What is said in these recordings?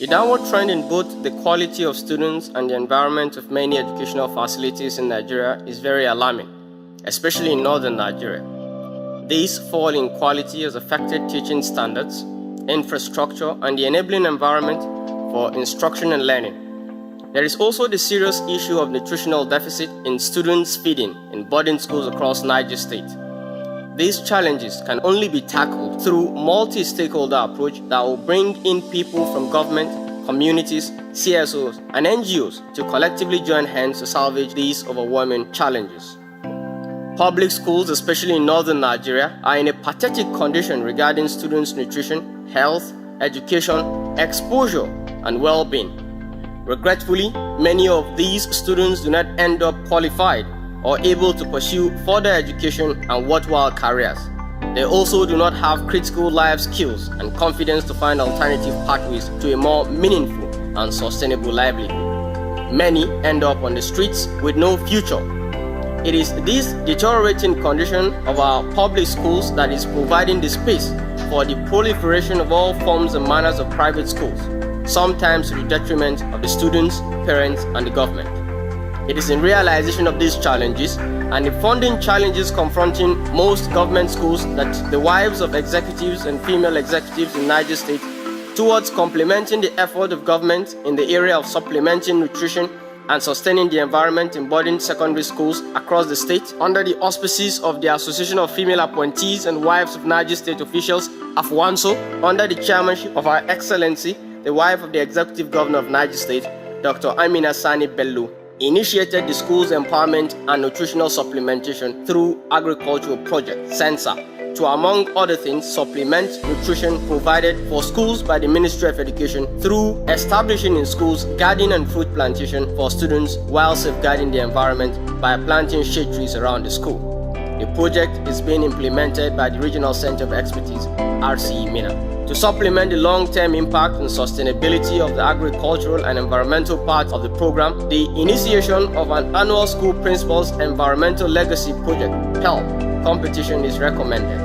The downward trend in both the quality of students and the environment of many educational facilities in Nigeria is very alarming, especially in northern Nigeria. This fall in quality has affected teaching standards, infrastructure, and the enabling environment for instruction and learning. There is also the serious issue of nutritional deficit in students feeding in boarding schools across Niger State. These challenges can only be tackled through multi-stakeholder approach that will bring in people from government, communities, CSOs, and NGOs to collectively join hands to salvage these overwhelming challenges. Public schools, especially in northern Nigeria, are in a pathetic condition regarding students' nutrition, health, education, exposure, and well-being. Regretfully, many of these students do not end up qualified or able to pursue further education and worthwhile careers. They also do not have critical life skills and confidence to find alternative pathways to a more meaningful and sustainable livelihood. Many end up on the streets with no future. It is this deteriorating condition of our public schools that is providing the space for the proliferation of all forms and manners of private schools, sometimes to the detriment of the students, parents, and the government. It is in realization of these challenges and the funding challenges confronting most government schools that the wives of executives and female executives in Niger State towards complementing the effort of government in the area of supplementing nutrition and sustaining the environment in boarding secondary schools across the state under the auspices of the Association of Female Appointees and Wives of Niger State Officials, AFWANSO, under the chairmanship of Her Excellency, the wife of the Executive Governor of Niger State, Dr. Minna Bello, initiated the school's empowerment and nutritional supplementation through agricultural project, SENSA, to, among other things, supplement nutrition provided for schools by the Ministry of Education through establishing in schools garden and fruit plantation for students while safeguarding the environment by planting shade trees around the school. The project is being implemented by the Regional Center of Expertise, RCE Minna. To supplement the long-term impact and sustainability of the agricultural and environmental part of the program, the initiation of an annual School Principals Environmental Legacy Project, PEL, competition is recommended.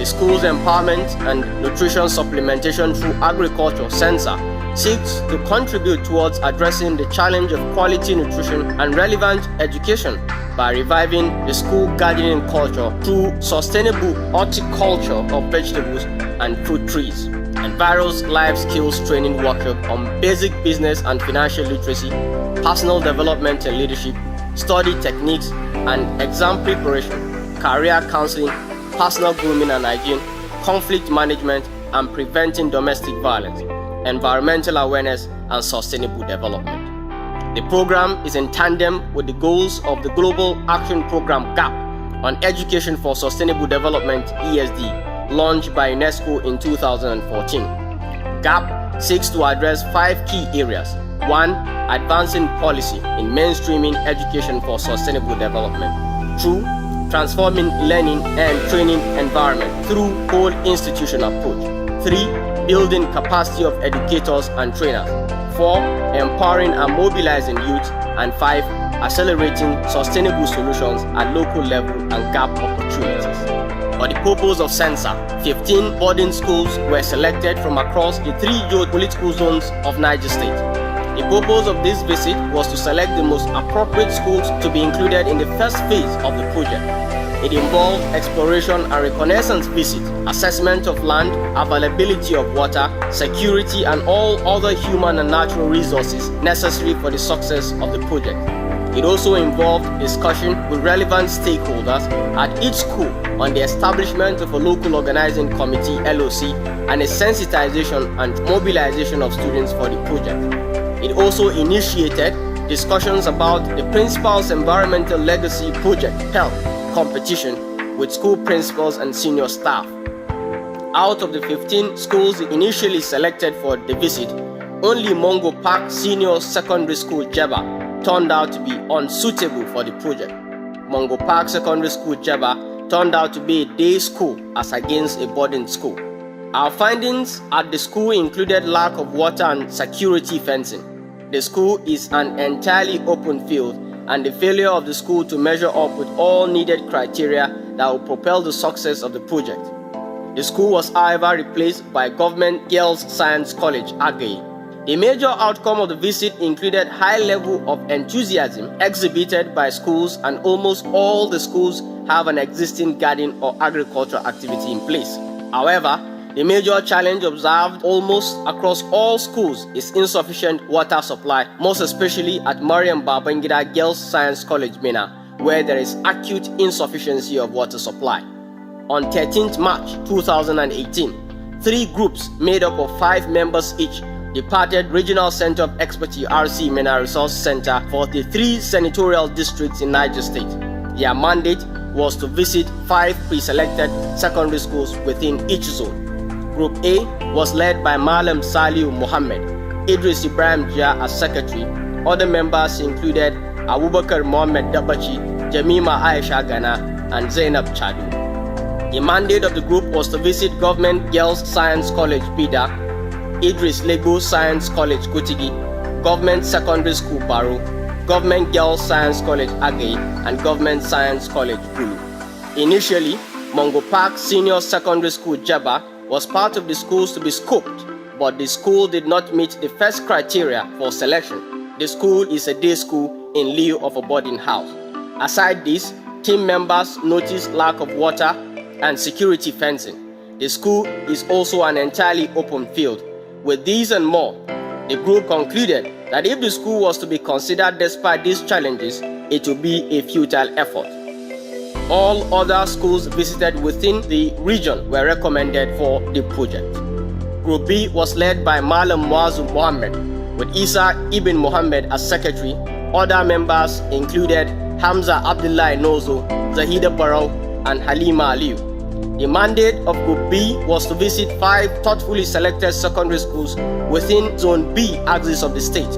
The school's empowerment and nutrition supplementation through agriculture, SENSA, seeks to contribute towards addressing the challenge of quality nutrition and relevant education by reviving the school gardening culture through sustainable horticulture of vegetables and fruit trees, and various life skills training workshop on basic business and financial literacy, personal development and leadership, study techniques and exam preparation, career counseling, personal grooming and hygiene, conflict management and preventing domestic violence, environmental awareness and sustainable development. The program is in tandem with the goals of the Global Action Program GAP on Education for Sustainable Development (ESD), launched by UNESCO in 2014. GAP seeks to address 5 key areas. 1. Advancing policy in mainstreaming education for sustainable development. 2. Transforming learning and training environment through whole institution approach. 3. Building capacity of educators and trainers. 4. Empowering and mobilizing youth. And 5. Accelerating sustainable solutions at local level and gap opportunities. For the purpose of SENSA, 15 boarding schools were selected from across the 3 geopolitical zones of Niger State. The purpose of this visit was to select the most appropriate schools to be included in the first phase of the project. It involved exploration and reconnaissance visit, assessment of land, availability of water, security, and all other human and natural resources necessary for the success of the project. It also involved discussion with relevant stakeholders at each school on the establishment of a local organizing committee (LOC) and a sensitization and mobilization of students for the project. It also initiated discussions about the Principal's Environmental Legacy Project (PEL) competition with school principals and senior staff. Out of the 15 schools initially selected for the visit, only Mongo Park Senior Secondary School Jeba turned out to be unsuitable for the project. Mongo Park Secondary School Jeba turned out to be a day school as against a boarding school. Our findings at the school included lack of water and security fencing. The school is an entirely open field, and the failure of the school to measure up with all needed criteria that will propel the success of the project. The school was however replaced by Government Girls Science College, Agaye, The major outcome of the visit included high level of enthusiasm exhibited by schools, and almost all the schools have an existing garden or agricultural activity in place. However, the major challenge observed almost across all schools is insufficient water supply, most especially at Mariam Babangida Girls Science College, Minna, where there is acute insufficiency of water supply. On 13th March 2018, 3 groups made up of 5 members each departed Regional Center of Expertise RCE Minna Resource Center for the 3 senatorial districts in Niger State. Their mandate was to visit 5 pre-selected secondary schools within each zone. Group A was led by Malam Saliu Mohammed, Idris Ibrahim Jia as secretary. Other members included Abubakar Mohammed Dabachi, Jamima Aisha Gana, and Zainab Chadu. The mandate of the group was to visit Government Girls Science College Bida, Idris Lego Science College Kutigi, Government Secondary School Baro, Government Girls Science College Agay, and Government Science College Gulu. Initially, Mongo Park Senior Secondary School Jaba was part of the schools to be scoped, but the school did not meet the first criteria for selection. The school is a day school in lieu of a boarding house. Aside this, team members noticed lack of water and security fencing. The school is also an entirely open field. With these and more, the group concluded that if the school was to be considered despite these challenges, it would be a futile effort. All other schools visited within the region were recommended for the project. Group B was led by Malam Muazu Mohammed, with Isa Ibn Mohammed as secretary. Other members included Hamza Abdullah Nozo, Zahida Barrow, and Halima Aliu. The mandate of Group B was to visit 5 thoughtfully selected secondary schools within Zone B axis of the state.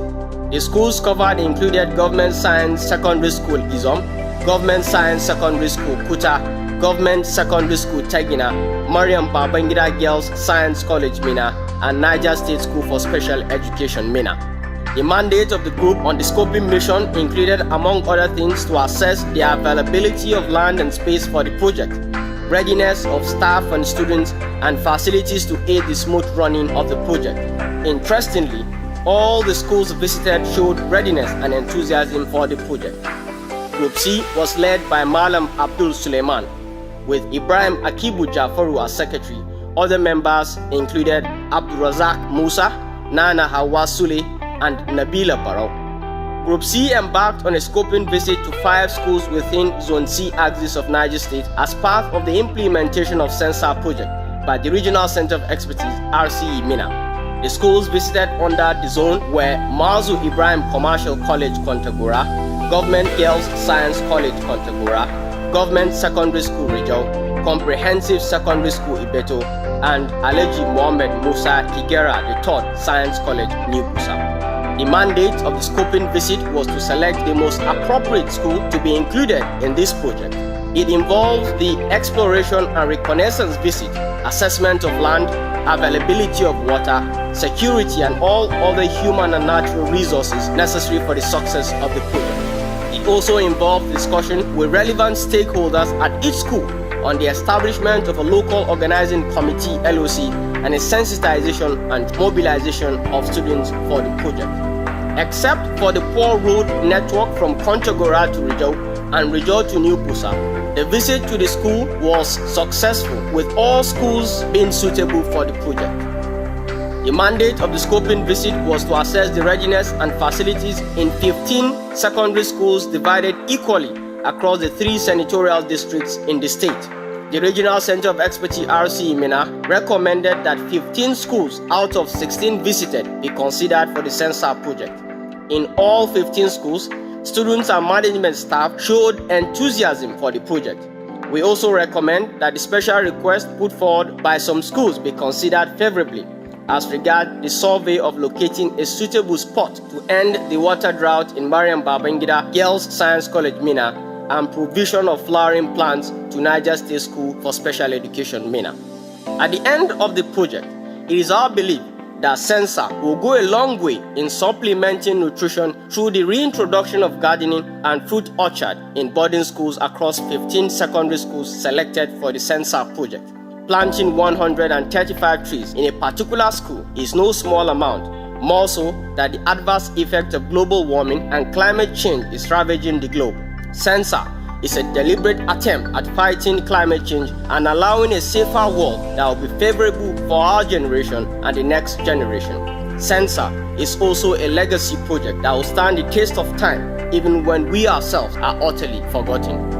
The schools covered included Government Science Secondary School Izom, Government Science Secondary School Kuta, Government Secondary School Tegina, Mariam Babangida Girls Science College Minna, and Niger State School for Special Education Minna. The mandate of the group on the scoping mission included, among other things, to assess the availability of land and space for the project, readiness of staff and students, and facilities to aid the smooth running of the project. Interestingly, all the schools visited showed readiness and enthusiasm for the project. Group C was led by Malam Abdul Suleiman, with Ibrahim Akibu Jafaru as secretary. Other members included Abdurazak Musa, Nana Hawa Sule, and Nabila Barrow. Group C embarked on a scoping visit to 5 schools within Zone C axis of Niger State as part of the implementation of Sensor project by the Regional Center of Expertise RCE Minna. The schools visited under the zone were Mazu Ibrahim Commercial College Kontagora, Government Girls Science College Kontagora, Government Secondary School Rijau, Comprehensive Secondary School Ibeto, and Aleji Mohammed Musa Kigera III Science College New Busa. The mandate of the scoping visit was to select the most appropriate school to be included in this project. It involves the exploration and reconnaissance visit, assessment of land, availability of water, security, and all other human and natural resources necessary for the success of the project. It also involved discussion with relevant stakeholders at each school on the establishment of a local organizing committee (LOC) and a sensitization and mobilization of students for the project. Except for the poor road network from Kontagora to Rijau and Rijau to New Busa, the visit to the school was successful, with all schools being suitable for the project. The mandate of the scoping visit was to assess the readiness and facilities in 15 secondary schools divided equally across the 3 senatorial districts in the state. The Regional Center of Expertise RCE Minna recommended that 15 schools out of 16 visited be considered for the Sensor project. In all 15 schools, students and management staff showed enthusiasm for the project. We also recommend that the special request put forward by some schools be considered favorably as regards the survey of locating a suitable spot to end the water drought in Mariam Babangida Girls Science College Minna and provision of flowering plants to Niger State School for Special Education Minna. At the end of the project, it is our belief that Sensor will go a long way in supplementing nutrition through the reintroduction of gardening and fruit orchard in boarding schools across 15 secondary schools selected for the Sensor project. Planting 135 trees in a particular school is no small amount, more so that the adverse effect of global warming and climate change is ravaging the globe. Sensa is a deliberate attempt at fighting climate change and allowing a safer world that will be favorable for our generation and the next generation. Sensa is also a legacy project that will stand the test of time even when we ourselves are utterly forgotten.